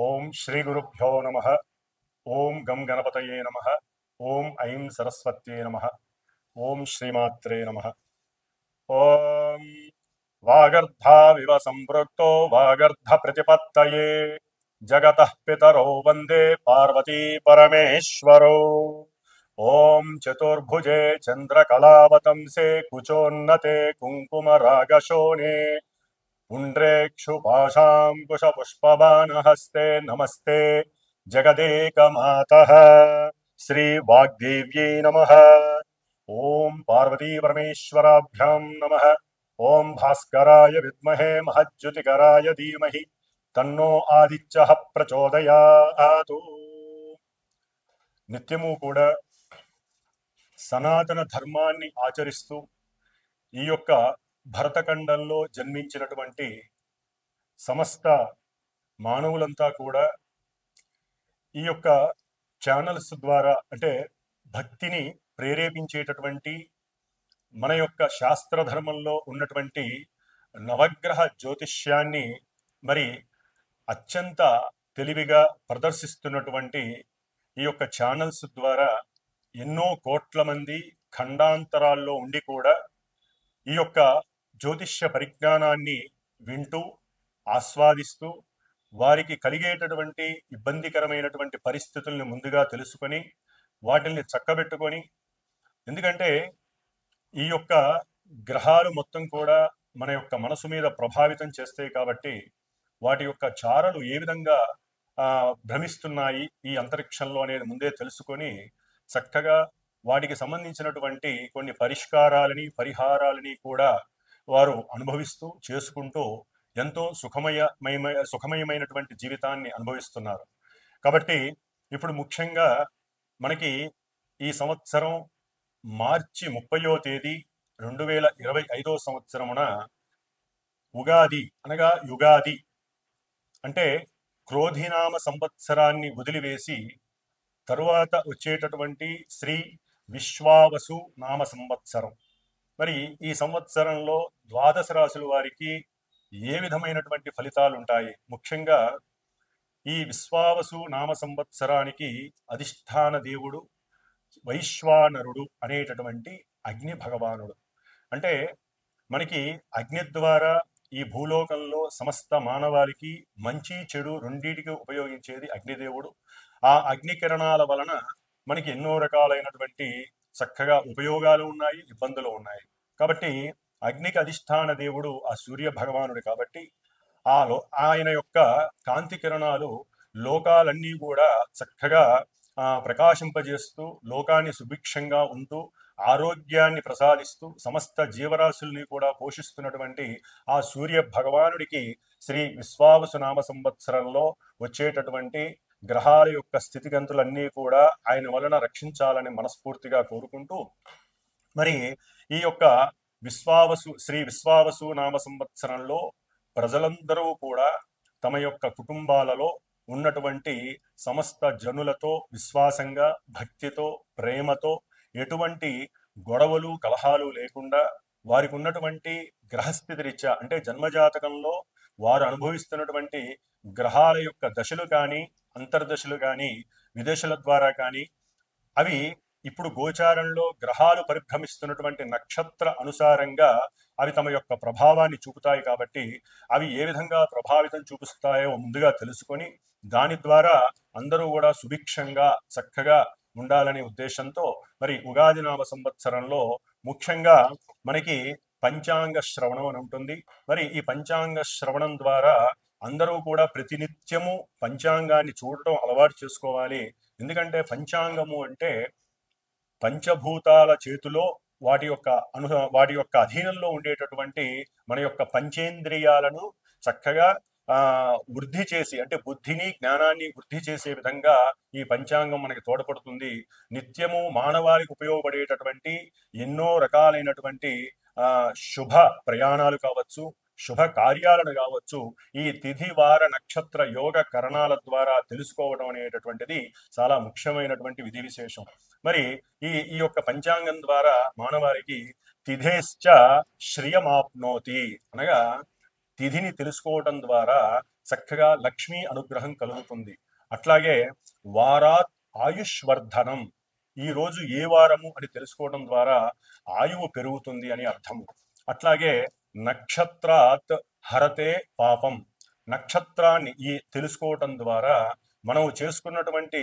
ఓం శ్రీ గురుభ్యో నమః. ఓం గం గణపతయే నమః. ఓం ఐం సరస్వత్యే నమః. ఓం శ్రీమాత్రే నమః. ఓం వాగర్ధావివ సంపృక్తో వాగర్ధ ప్రతిపత్తయే జగతః పితరో వందే పార్వతీ పరమేశ్వరో. ఓం చతుర్భుజే చంద్రకళావతంసే కుచోన్నతే కుంకుమరాగశోణే पुण्ड्रेक्षुपाशाङ्कुशपुष्पबाणहस्ते नमस्ते जगदेकमातः श्रीवाग्देव्यै नमः. ॐ पार्वतीपरमेश्वराभ्यां नमः. ॐ भास्कराय विद्महे महज्ज्योतिकराय धीमहि तन्नो आदित्यः प्रचोदयात्. నిత్యము కూడా సనాతన ధర్మాన్ని ఆచరిస్తూ ఈ యొక్క భరతఖండంలో జన్మించినటువంటి సమస్త మానవులంతా కూడా ఈ యొక్క ఛానల్స్ ద్వారా అంటే భక్తిని ప్రేరేపించేటటువంటి మన యొక్క శాస్త్రధర్మంలో ఉన్నటువంటి నవగ్రహ జ్యోతిష్యాన్ని మరి అత్యంత తెలివిగా ప్రదర్శిస్తున్నటువంటి ఈ యొక్క ఛానల్స్ ద్వారా ఎన్నో కోట్ల మంది ఖండాంతరాల్లో ఉండి కూడా ఈ యొక్క జ్యోతిష్య పరిజ్ఞానాన్ని వింటూ ఆస్వాదిస్తూ వారికి కలిగేటటువంటి ఇబ్బందికరమైనటువంటి పరిస్థితుల్ని ముందుగా తెలుసుకొని వాటిల్ని చక్కబెట్టుకొని, ఎందుకంటే ఈ యొక్క గ్రహాలు మొత్తం కూడా మన యొక్క మనసు మీద ప్రభావితం చేస్తాయి కాబట్టి వాటి యొక్క చారలు ఏ విధంగా భ్రమిస్తున్నాయి ఈ అంతరిక్షంలో అనేది ముందే తెలుసుకొని చక్కగా వాటికి సంబంధించినటువంటి కొన్ని పరిహారాలని కూడా వారు అనుభవిస్తూ చేసుకుంటూ ఎంతో సుఖమయమైనటువంటి జీవితాన్ని అనుభవిస్తున్నారు. కాబట్టి ఇప్పుడు ముఖ్యంగా మనకి ఈ సంవత్సరం మార్చి 30వ తేదీ 2025వ సంవత్సరమున ఉగాది అనగా యుగాది అంటే క్రోధినామ సంవత్సరాన్ని వదిలివేసి తరువాత వచ్చేటటువంటి శ్రీ విశ్వావసు నామ సంవత్సరం. మరి ఈ సంవత్సరంలో ద్వాదశ రాశుల వారికి ఏ విధమైనటువంటి ఫలితాలు ఉంటాయి? ముఖ్యంగా ఈ విశ్వావసు నామ సంవత్సరానికి అధిష్టాన దేవుడు వైశ్వానరుడు అనేటటువంటి అగ్ని భగవానుడు. అంటే మనకి అగ్ని ద్వారా ఈ భూలోకంలో సమస్త మానవాళికి మంచి చెడు రెండింటికి ఉపయోగించేది అగ్నిదేవుడు. ఆ అగ్ని కిరణాల వలన మనకి ఎన్నో రకాలైనటువంటి చక్కగా ఉపయోగాలు ఉన్నాయి, ఇబ్బందులు ఉన్నాయి. కాబట్టి అగ్నికి అధిష్టాన దేవుడు ఆ సూర్య భగవానుడు కాబట్టి ఆయన యొక్క కాంతి కిరణాలు లోకాలన్నీ కూడా చక్కగా ప్రకాశింపజేస్తూ లోకాన్ని సుభిక్షంగా ఉంటూ ఆరోగ్యాన్ని ప్రసాదిస్తూ సమస్త జీవరాశుల్ని కూడా పోషిస్తున్నటువంటి ఆ సూర్య భగవానుడికి శ్రీ విశ్వావసు నామ సంవత్సరంలో వచ్చేటటువంటి గ్రహాల యొక్క స్థితిగతులన్నీ కూడా ఆయన వలన రక్షించాలని మనస్ఫూర్తిగా కోరుకుంటూ, మరి ఈ యొక్క శ్రీ విశ్వావసు నామ సంవత్సరంలో ప్రజలందరూ కూడా తమ యొక్క కుటుంబాలలో ఉన్నటువంటి సమస్త జనులతో విశ్వాసంగా, భక్తితో, ప్రేమతో, ఎటువంటి గొడవలు కలహాలు లేకుండా వారికి ఉన్నటువంటి గ్రహస్థితి రీత్యా అంటే జన్మజాతకంలో వారు అనుభవిస్తున్నటువంటి గ్రహాల యొక్క దశలు కానీ, అంతర్దశలు కానీ, విదేశాల ద్వారా కానీ అవి ఇప్పుడు గోచారంలో గ్రహాలు పరిభ్రమిస్తున్నటువంటి నక్షత్ర అనుసారంగా అవి తమ యొక్క ప్రభావాన్ని చూపుతాయి. కాబట్టి అవి ఏ విధంగా ప్రభావితం చూపిస్తాయో ముందుగా తెలుసుకొని దాని ద్వారా అందరూ కూడా సుభిక్షంగా చక్కగా ఉండాలనే ఉద్దేశంతో మరి ఉగాది నామ సంవత్సరంలో ముఖ్యంగా మనకి పంచాంగ శ్రవణం అని ఉంటుంది. మరి ఈ పంచాంగ శ్రవణం ద్వారా అందరూ కూడా ప్రతినిత్యము పంచాంగాన్ని చూడటం అలవాటు చేసుకోవాలి. ఎందుకంటే పంచాంగము అంటే పంచభూతాల చేతిలో వాటి యొక్క అధీనంలో ఉండేటటువంటి మన యొక్క పంచేంద్రియాలను చక్కగా వృద్ధి చేసి అంటే బుద్ధిని, జ్ఞానాన్ని వృద్ధి చేసే విధంగా ఈ పంచాంగం మనకి తోడ్పడుతుంది. నిత్యము మానవాళికి ఉపయోగపడేటటువంటి ఎన్నో రకాలైనటువంటి శుభ ప్రయాణాలు కావచ్చు, శుభ కార్యాలను కావచ్చు, ఈ తిథి వార నక్షత్ర యోగ కరణాల ద్వారా తెలుసుకోవడం అనేటటువంటిది చాలా ముఖ్యమైనటువంటి విధి విశేషం. మరి ఈ యొక్క పంచాంగం ద్వారా మానవారికి తిథేశ్చ శ్రియమాప్నోతి అనగా తిథిని తెలుసుకోవటం ద్వారా చక్కగా లక్ష్మీ అనుగ్రహం కలుగుతుంది. అట్లాగే వారాత్ ఆయుష్వర్ధనం, ఈ రోజు ఏ వారము అని తెలుసుకోవడం ద్వారా ఆయువు పెరుగుతుంది అని అర్థము. అట్లాగే నక్షత్రాత్ హరతే పాపం, నక్షత్రాన్ని ఈ తెలుసుకోవటం ద్వారా మనం చేసుకున్నటువంటి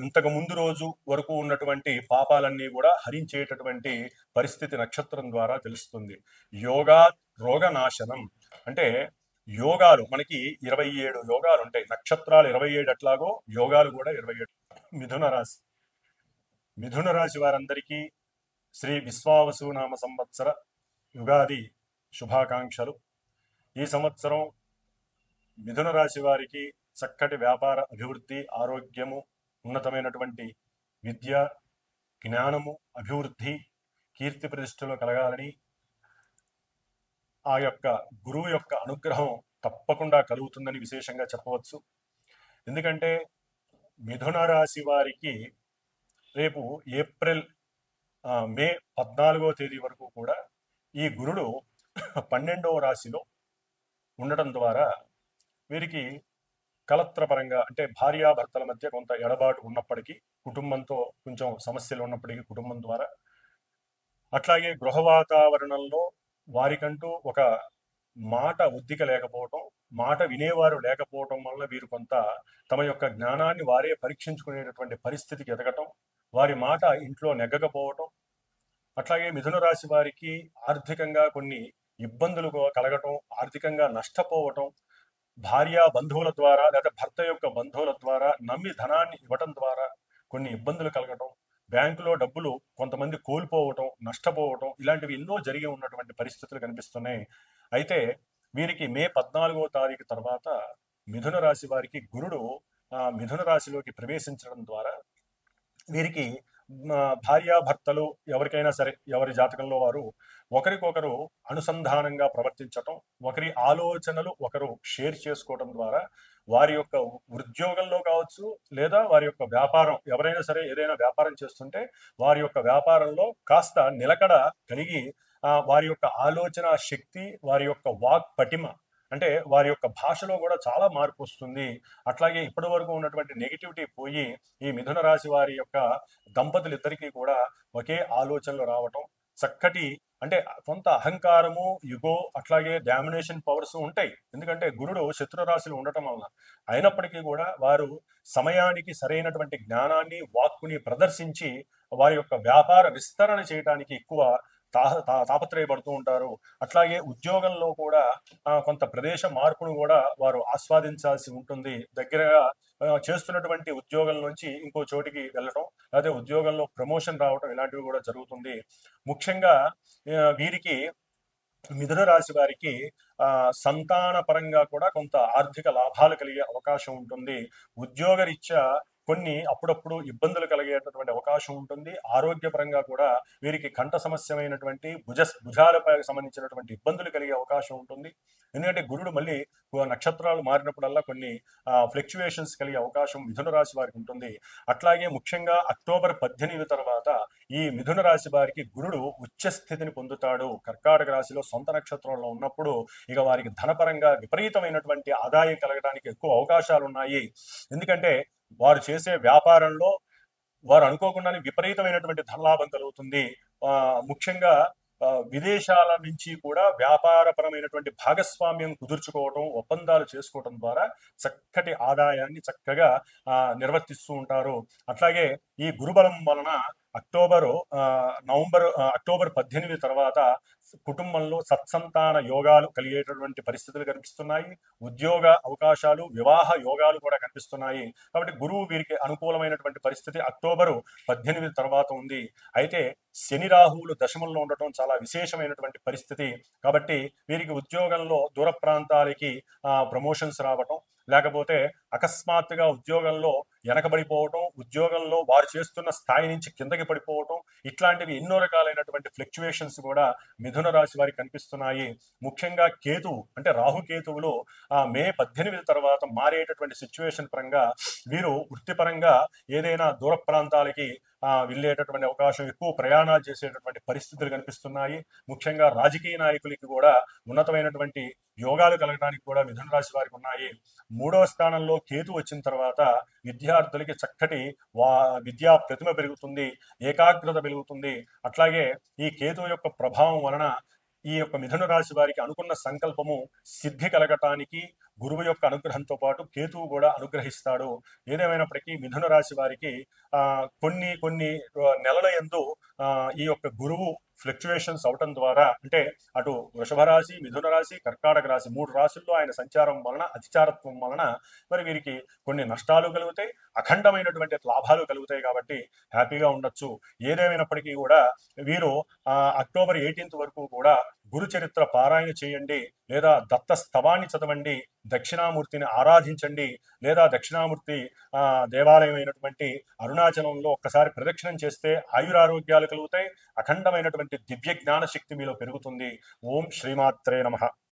ఇంతకు ముందు రోజు వరకు ఉన్నటువంటి పాపాలన్నీ కూడా హరించేటటువంటి పరిస్థితి నక్షత్రం ద్వారా తెలుస్తుంది. యోగా రోగనాశనం, అంటే యోగాలు మనకి 27 యోగాలు ఉంటాయి. నక్షత్రాలు 27 అట్లాగో యోగాలు కూడా 27. మిథున రాశి వారందరికీ శ్రీ విశ్వావసునామ సంవత్సర యుగాది శుభాకాంక్షలు. ఈ సంవత్సరం మిథున రాశి వారికి చక్కటి వ్యాపార అభివృద్ధి, ఆరోగ్యము, ఉన్నతమైనటువంటి విద్య, జ్ఞానము, అభివృద్ధి, కీర్తి ప్రతిష్టలు కలగాలని ఆ యొక్క గురువు యొక్క అనుగ్రహం తప్పకుండా కలుగుతుందని విశేషంగా చెప్పవచ్చు. ఎందుకంటే మిథున రాశి వారికి రేపు మే 14వ తేదీ వరకు కూడా ఈ గురుడు 12వ రాశిలో ఉండటం ద్వారా వీరికి కలత్రపరంగా, అంటే భార్యాభర్తల మధ్య కొంత ఎడబాటు ఉన్నప్పటికీ, కుటుంబంతో కొంచెం సమస్యలు ఉన్నప్పటికీ కుటుంబం ద్వారా, అట్లాగే గృహ వాతావరణంలో వారికంటూ ఒక మాట ఉద్దిక లేకపోవటం, మాట వినేవారు లేకపోవటం వల్ల వీరు కొంత తమ యొక్క జ్ఞానాన్ని వారే పరీక్షించుకునేటటువంటి పరిస్థితికి ఎదగటం, వారి మాట ఇంట్లో నెగ్గకపోవటం, అట్లాగే మిథున రాశి వారికి ఆర్థికంగా కొన్ని ఇబ్బందులు కలగటం, ఆర్థికంగా నష్టపోవటం, భార్య బంధువుల ద్వారా లేదా భర్త యొక్క బంధువుల ద్వారా నమ్మి ధనాన్ని ఇవ్వటం ద్వారా కొన్ని ఇబ్బందులు కలగటం, బ్యాంకులో డబ్బులు కొంతమంది కోల్పోవటం, నష్టపోవటం, ఇలాంటివి ఎన్నో జరిగి ఉన్నటువంటి పరిస్థితులు కనిపిస్తున్నాయి. అయితే వీరికి మే 14వ తారీఖు తర్వాత మిథున రాశి వారికి గురుడు మిథున రాశిలోకి ప్రవేశించడం ద్వారా వీరికి భార్యాభర్తలు ఎవరికైనా సరే, ఎవరి జాతకంలో వారు ఒకరికొకరు అనుసంధానంగా ప్రవర్తించటం, ఒకరి ఆలోచనలు ఒకరు షేర్ చేసుకోవడం ద్వారా వారి యొక్క ఉద్యోగంలో కావచ్చు, లేదా వారి యొక్క వ్యాపారం, ఎవరైనా సరే ఏదైనా వ్యాపారం చేస్తుంటే వారి యొక్క వ్యాపారంలో కాస్త నిలకడ కలిగి వారి యొక్క ఆలోచన శక్తి, వారి యొక్క వాక్ పటిమ, అంటే వారి యొక్క భాషలో కూడా చాలా మార్పు వస్తుంది. అట్లాగే ఇప్పటి వరకు ఉన్నటువంటి నెగిటివిటీ పోయి ఈ మిథున రాశి వారి యొక్క దంపతులిద్దరికీ కూడా ఒకే ఆలోచనలు రావటం, చక్కటి, అంటే కొంత అహంకారము, యుగో, అట్లాగే డామినేషన్ పవర్స్ ఉంటాయి. ఎందుకంటే గురుడు శత్రు రాశిలో ఉండటం వలన. అయినప్పటికీ కూడా వారు సమయానికి సరైనటువంటి జ్ఞానాన్ని, వాక్కుని ప్రదర్శించి వారి యొక్క వ్యాపార విస్తరణ చేయడానికి ఎక్కువ తాపత్రయపడుతూ ఉంటారు. అట్లాగే ఉద్యోగంలో కూడా కొంత ప్రదేశ మార్పును కూడా వారు ఆస్వాదించాల్సి ఉంటుంది. దగ్గరగా చేస్తున్నటువంటి ఉద్యోగం నుంచి ఇంకో చోటికి వెళ్ళటం, లేదా ఉద్యోగంలో ప్రమోషన్ రావటం, ఇలాంటివి కూడా జరుగుతుంది. ముఖ్యంగా వీరికి మిథున రాశి వారికి సంతాన పరంగా కూడా కొంత ఆర్థిక లాభాలు కలిగే అవకాశం ఉంటుంది. ఉద్యోగరీత్యా కొన్ని అప్పుడప్పుడు ఇబ్బందులు కలిగేటటువంటి అవకాశం ఉంటుంది. ఆరోగ్యపరంగా కూడా వీరికి కంఠ సమస్యమైనటువంటి భుజాలపై సంబంధించినటువంటి ఇబ్బందులు కలిగే అవకాశం ఉంటుంది. ఎందుకంటే గురుడు మళ్ళీ నక్షత్రాలు మారినప్పుడల్లా కొన్ని ఫ్లక్చువేషన్స్ కలిగే అవకాశం మిథున రాశి వారికి ఉంటుంది. అట్లాగే ముఖ్యంగా అక్టోబర్ 18 తర్వాత ఈ మిథున రాశి వారికి గురుడు ఉచ్చ స్థితిని పొందుతాడు. కర్కాటక రాశిలో సొంత నక్షత్రంలో ఉన్నప్పుడు ఇక వారికి ధనపరంగా విపరీతమైనటువంటి ఆదాయం కలగడానికి ఎక్కువ అవకాశాలు ఉన్నాయి. ఎందుకంటే వారు చేసే వ్యాపారంలో వారు అనుకోకుండానే విపరీతమైనటువంటి ధనలాభం కలుగుతుంది. ముఖ్యంగా విదేశాల నుంచి కూడా వ్యాపారపరమైనటువంటి భాగస్వామ్యం కుదుర్చుకోవటం, ఒప్పందాలు చేసుకోవటం ద్వారా చక్కటి ఆదాయాన్ని చక్కగా నిర్వర్తిస్తూ ఉంటారు. అట్లాగే ఈ గురుబలం వలన అక్టోబర్ 18 తర్వాత కుటుంబంలో సత్సంతాన యోగాలు కలిగేటటువంటి పరిస్థితులు కనిపిస్తున్నాయి. ఉద్యోగ అవకాశాలు, వివాహ యోగాలు కూడా కనిపిస్తున్నాయి. కాబట్టి గురువు వీరికి అనుకూలమైనటువంటి పరిస్థితి అక్టోబర్ 18 తర్వాత ఉంది. అయితే శని రాహువులు దశమంలో ఉండటం చాలా విశేషమైనటువంటి పరిస్థితి. కాబట్టి వీరికి ఉద్యోగంలో దూర ప్రాంతాలకి ప్రమోషన్స్ రావటం, లేకపోతే అకస్మాత్తుగా ఉద్యోగంలో వెనకబడిపోవటం, ఉద్యోగంలో వారు చేస్తున్న స్థాయి నుంచి కిందకి పడిపోవటం, ఇట్లాంటివి ఎన్నో రకాలైనటువంటి ఫ్లక్చువేషన్స్ కూడా మిథున రాశి వారికి కనిపిస్తున్నాయి. ముఖ్యంగా కేతువు, అంటే రాహుకేతువులు మే 18 తర్వాత మారేటటువంటి సిచ్యువేషన్ పరంగా వీరు వృత్తిపరంగా ఏదైనా దూర ప్రాంతాలకి వెళ్ళేటటువంటి అవకాశం, ఎక్కువ ప్రయాణాలు చేసేటటువంటి పరిస్థితులు కనిపిస్తున్నాయి. ముఖ్యంగా రాజకీయ నాయకులకి కూడా ఉన్నతమైనటువంటి యోగాలు కలగడానికి కూడా మిథున రాశి వారికి ఉన్నాయి. 3వ స్థానంలో కేతు వచ్చిన తర్వాత విద్యార్థులకి చక్కటి విద్యా ప్రతిమ పెరుగుతుంది, ఏకాగ్రత పెరుగుతుంది. అట్లాగే ఈ కేతు యొక్క ప్రభావం వలన ఈ యొక్క మిథున రాశి వారికి అనుకున్న సంకల్పము సిద్ధి కలగటానికి గురువు యొక్క అనుగ్రహంతో పాటు కేతువు కూడా అనుగ్రహిస్తాడు. ఏదేమైనప్పటికీ మిథున రాశి వారికి కొన్ని కొన్ని నెలల యందు ఈ యొక్క గురువు ఫ్లక్చువేషన్స్ అవటం ద్వారా, అంటే అటు వృషభ రాశి, మిథున రాశి, కర్కాటక రాశి 3 రాశుల్లో ఆయన సంచారం వలన, అతిచారత్వం వలన మరి వీరికి కొన్ని నష్టాలు కలుగుతాయి, అఖండమైనటువంటి లాభాలు కలుగుతాయి. కాబట్టి హ్యాపీగా ఉండొచ్చు. ఏదేమైనప్పటికీ కూడా వీరు అక్టోబర్ 18th వరకు కూడా గురు చరిత్ర పారాయణ చేయండి, లేదా దత్త స్తవాన్ని చదవండి, దక్షిణామూర్తిని ఆరాధించండి, లేదా దక్షిణామూర్తి దేవాలయం అయినటువంటి అరుణాచలంలో ఒక్కసారి ప్రదక్షిణం చేస్తే ఆయురారోగ్యాలు కలుగుతాయి, అఖండమైనటువంటి దివ్య జ్ఞాన శక్తి మీలో పెరుగుతుంది. ఓం శ్రీమాత్రే నమః.